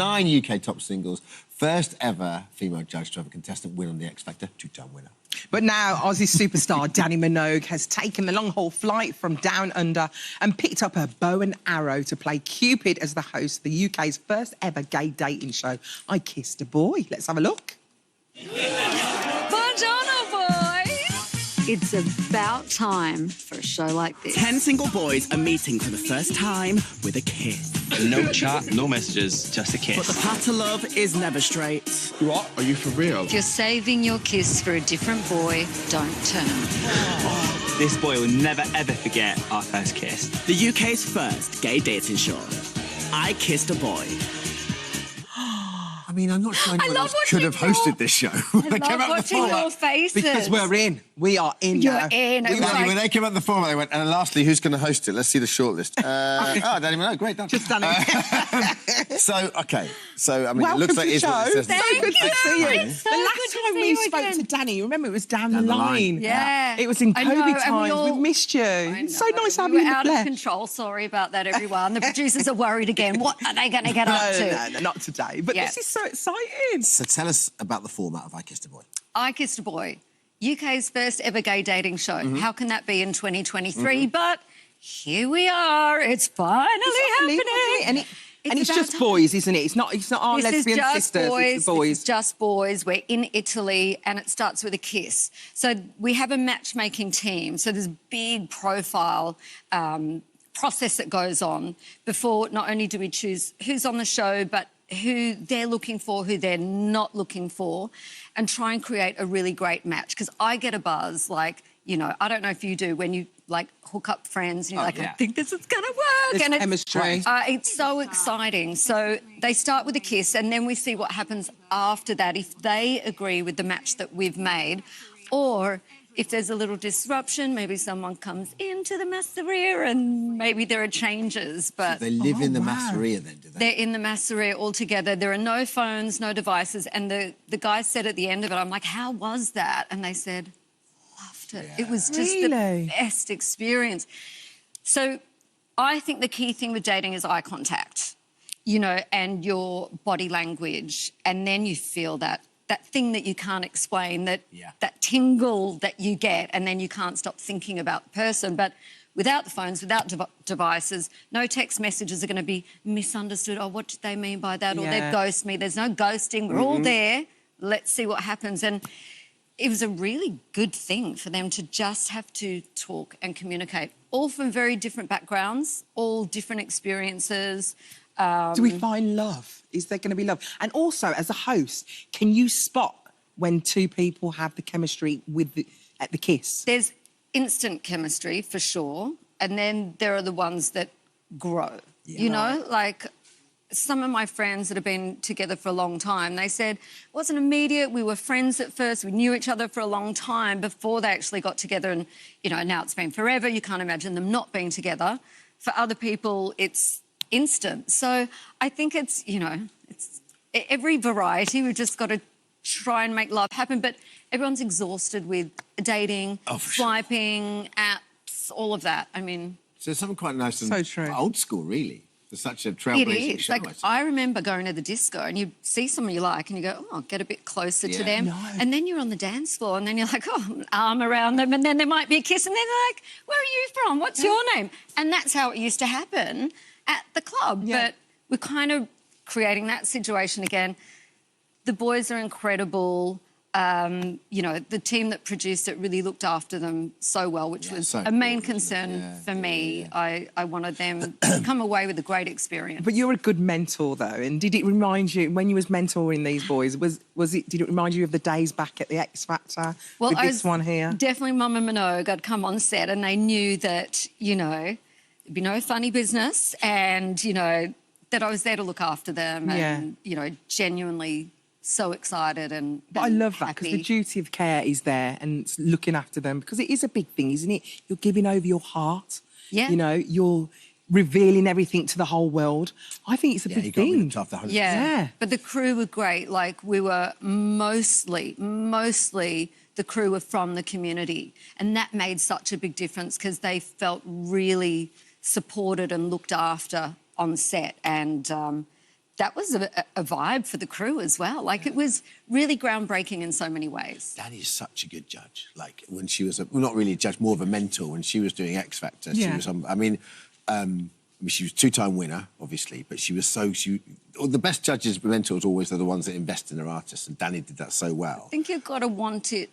9 UK top singles, first ever female judge to have a contestant win on the X Factor, 2-time winner. But now Aussie superstar Dannii Minogue has taken the long-haul flight from down under and picked up her bow and arrow to play Cupid as the host of the UK's first ever gay dating show, I Kissed a Boy. Let's have a look. Buongiorno, boys! It's about time for a show like this. 10 single boys are meeting for the first time with a kiss. No chat, no messages, just a kiss. But the path to love is never straight. What? Are you for real? If you're saving your kiss for a different boy, don't turn. This boy will never, ever forget our first kiss. The UK's first gay dating show, I Kissed a Boy. I mean, I'm not sure anyone else watching could have hosted this show. I love watching your faces. Because we're in. We are in You're now. in. It was Dannii, like- when they came up with the format, they went, and lastly, who's going to host it? Let's see the shortlist. Dannii Minogue, great, done. Just done it. So, I mean, Welcome it looks like to it's what it the says. show. So good to see you. It's so The good last to time see we you spoke again. to Dannii, remember, it was down the Down the line. line. Yeah. It was in I know, COVID and we times. all- We've missed you. I It's so know, nice to have we you were in the out of flesh. control. Sorry about that, everyone. The producers are worried again. What are they going to get up to? No, not today. But Yeah. this is so exciting. So tell us about the format of I Kissed a Boy. I Kissed a Boy, UK's first ever gay dating show. How can that be in 2023? But here we are. It's finally happening. And it's about just time. boys, isn't it? It's not our This is lesbian just sisters. boys. It's the boys. This is just boys. We're in Italy, and it starts with a kiss. So we have a matchmaking team. So there's a big profile process that goes on before not only do we choose who's on the show, but who they're looking for, who they're not looking for, and try and create a really great match. Because I get a buzz, like, you know, I don't know if you do, when you, like, hook up friends and you're I think this is going to work. There's and chemistry. It's so exciting. So they start with a kiss and then we see what happens after that, if they agree with the match that we've made, or if there's a little disruption, maybe someone comes into the masseria and maybe there are changes. But They live in the masseria then, do they? they're in the masseria all together. There are no phones, no devices. And the guy said at the end of it, I'm like, how was that? And they said, loved it. It was just the best experience. So I think the key thing with dating is eye contact, you know, and your body language. And then you feel that thing that you can't explain, that tingle that you get, and then you can't stop thinking about the person. But without the phones, without devices, no text messages are going to be misunderstood. Oh, what did they mean by that? Or they've ghosted me. There's no ghosting. We're all there. Let's see what happens. And it was a really good thing for them to just have to talk and communicate, all from very different backgrounds, all different experiences. Do we find love? Is there going to be love? And also, as a host, can you spot when two people have the chemistry at the kiss? There's instant chemistry, for sure. And then there are the ones that grow. You know, like some of my friends that have been together for a long time, they said it wasn't immediate. We were friends at first. We knew each other for a long time before they actually got together. And, you know, now it's been forever. You can't imagine them not being together. For other people, it's instant. So I think it's, you know, it's every variety. We've just got to try and make love happen. But everyone's exhausted with dating, swiping, apps, all of that. I mean... So something quite nice and So true. old school, really. It's such a It trailblazing is. show. Like, I remember going to the disco and you see someone you like and you go, oh, get a bit closer to them. No. And then you're on the dance floor and then you're like, oh, an arm around them, and then there might be a kiss and then they're like, where are you from? What's your name? And that's how it used to happen at the club. But we're kind of creating that situation again. The boys are incredible. You know, the team that produced it really looked after them so well, which was a main concern for me. I wanted them to come away with a great experience. But you're a good mentor, though. And did it remind you, when you was mentoring these boys, did it remind you of the days back at the X Factor with this one here? Definitely Mum and Minogue. I'd come on set and they knew that, you know, there'd be no funny business and, you know, that I was there to look after them and, you know, genuinely so excited and But I love that happy. because the duty of care is there and it's looking after them, because it is a big thing, isn't it? You're giving over your heart. Yeah. You know, you're revealing everything to the whole world. I think it's a big thing. Yeah. But the crew were great. Like, we were mostly the crew were from the community, and that made such a big difference because they felt really supported and looked after on set, and that was a vibe for the crew as well. Like, it was really groundbreaking in so many ways. Danny's such a good judge. Like, when she was, well, not really a judge, more of a mentor. When she was doing X Factor, she was on, I mean, she was two-time winner, obviously, but she was the best judges, mentors, always are the ones that invest in their artists, and Dannii did that so well. I think you've got to want it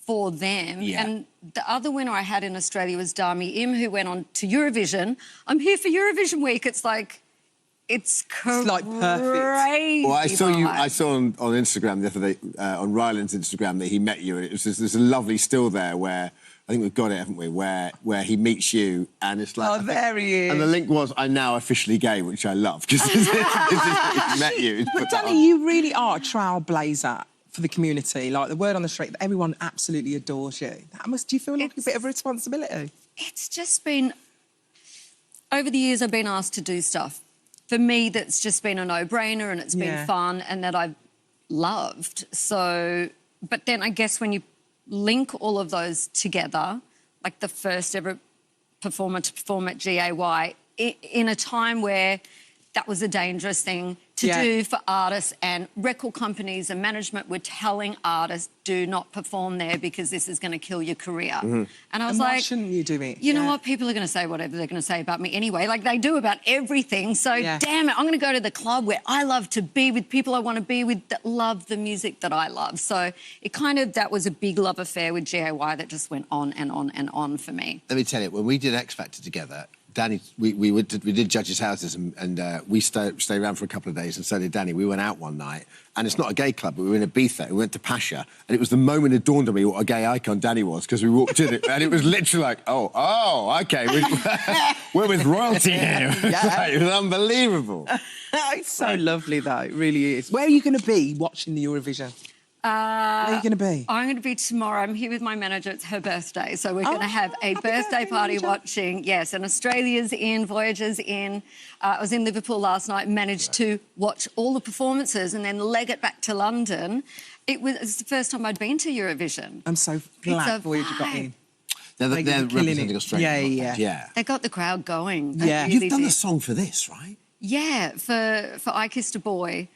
for them. Yeah. And the other winner I had in Australia was Dannii, who went on to Eurovision. I'm here for Eurovision week. It's like, it's crazy. like perfect. Well, I saw on Instagram the other day, on Ryland's Instagram, that he met you, and there's a lovely still there where, I think we've got it, haven't we, where he meets you, and it's like... Oh, there he is. And the link was, I'm now officially gay, which I love, because he met you. But Dannii, you really are a trailblazer for the community. Like, the word on the street, everyone absolutely adores you. Do you feel like a bit of a responsibility? It's just been... Over the years, I've been asked to do stuff. For me, that's just been a no-brainer, and it's been fun, and that I've loved. So... But then I guess when you link all of those together, like the first ever performer to perform at GAY, in a time where that was a dangerous thing to do for artists, and record companies and management were telling artists, do not perform there because this is going to kill your career. And I was why like... shouldn't you do it? You know what? People are going to say whatever they're going to say about me anyway. Like, they do about everything. So, damn it, I'm going to go to the club where I love to be with people I want to be with that love the music that I love. So it kind of... That was a big love affair with GAY that just went on and on and on for me. Let me tell you, when we did X Factor together, Dannii, we did judges' houses, and we stayed around for a couple of days, and so did Dannii. We went out one night, and it's not a gay club, but we were in Ibiza. We went to Pasha, and it was the moment it dawned on me what a gay icon Dannii was, because we walked in it, and it was literally like, oh, OK, we're with royalty here. It was unbelievable. It's so lovely, though. It really is. Where are you going to be watching the Eurovision? Where are you going to be? I'm going to be tomorrow. I'm here with my manager. It's her birthday. So we're going to have a birthday party watching. Yes, and Australia's in, Voyager's in. I was in Liverpool last night, managed to watch all the performances and then leg it back to London. It's the first time I'd been to Eurovision. I'm so glad Voyager got in. They're representing Australia. Yeah. They got the crowd going. Yeah. You've done the song for this, right? Yeah, for I Kissed a Boy.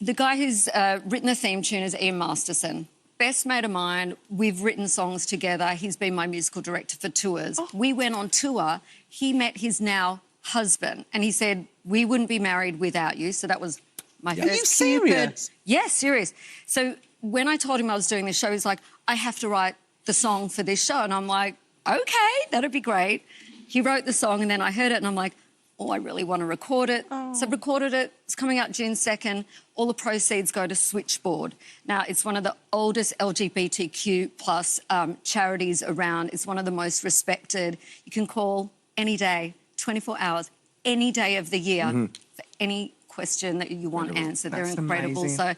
The guy who's written the theme tune is Ian Masterson. Best mate of mine. We've written songs together. He's been my musical director for tours. We went on tour. He met his now husband, and he said, we wouldn't be married without you. So that was my first... Are you serious? Yeah, serious. So when I told him I was doing this show, he's like, I have to write the song for this show. And I'm like, OK, that'd be great. He wrote the song, and then I heard it, and I'm like, I really want to record it. So I recorded it. It's coming out June 2nd. All the proceeds go to Switchboard. Now, it's one of the oldest LGBTQ plus charities around. It's one of the most respected. You can call any day, 24 hours, any day of the year for any question that you want answered. They're incredible. Amazing. So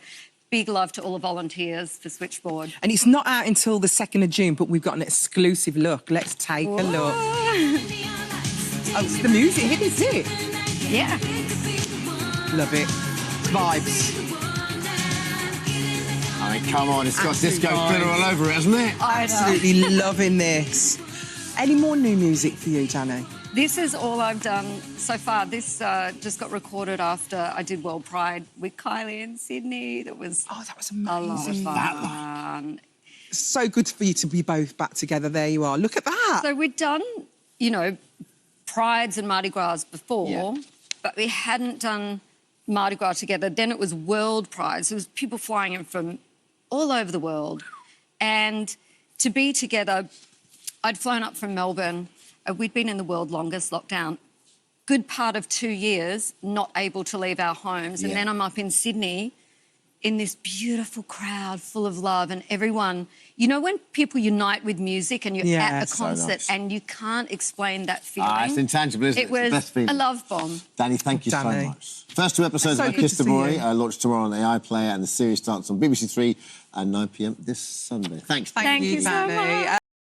big love to all the volunteers for Switchboard. And it's not out until the 2nd of June, but we've got an exclusive look. Let's take a look. Oh, it's the music hit, is it? Yeah. Love it. Vibes. I mean, come on, it's got disco glitter all over it, hasn't it? Absolutely loving this. Any more new music for you, Dannii? This is all I've done so far. This just got recorded after I did World Pride with Kylie in Sydney. That was amazing. a lot of fun. So good for you to be both back together. There you are. Look at that. So we'd done, you know, Prides and Mardi Gras before, but we hadn't done Mardi Gras together. Then it was World Pride. So it was people flying in from all over the world. And to be together, I'd flown up from Melbourne. We'd been in the world's longest lockdown. Good part of 2 years, not able to leave our homes. And then I'm up in Sydney in this beautiful crowd full of love, and everyone... You know when people unite with music and you're at a concert and you can't explain that feeling? It's intangible, isn't it? It was the best feeling. a love bomb. Dannii, thank you so much. First 2 episodes of I Kissed a Boy launched tomorrow on the iPlayer, and the series starts on BBC 3 at 9 p.m. this Sunday. Thanks. Thank you so much.